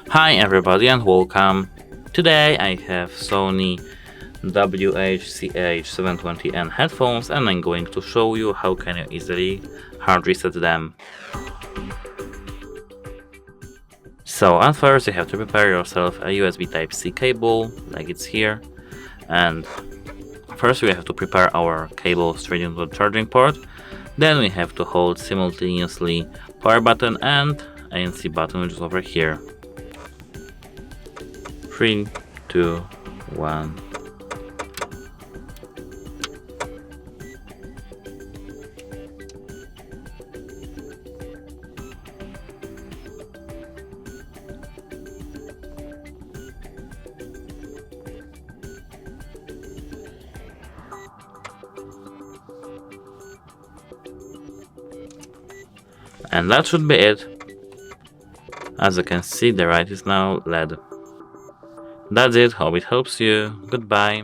Hi everybody and welcome. Today I have Sony WH-CH720N headphones and I'm going to show you how can you easily hard reset them. So at first you have to prepare yourself a USB Type-C cable like it's here, and first we have to prepare our cable straight into the charging port. Then we have to hold simultaneously power button and ANC button, which is over here. 3, 2, 1. And that should be it. As you can see, the light is now LED. That's it, hope it helps you. Goodbye.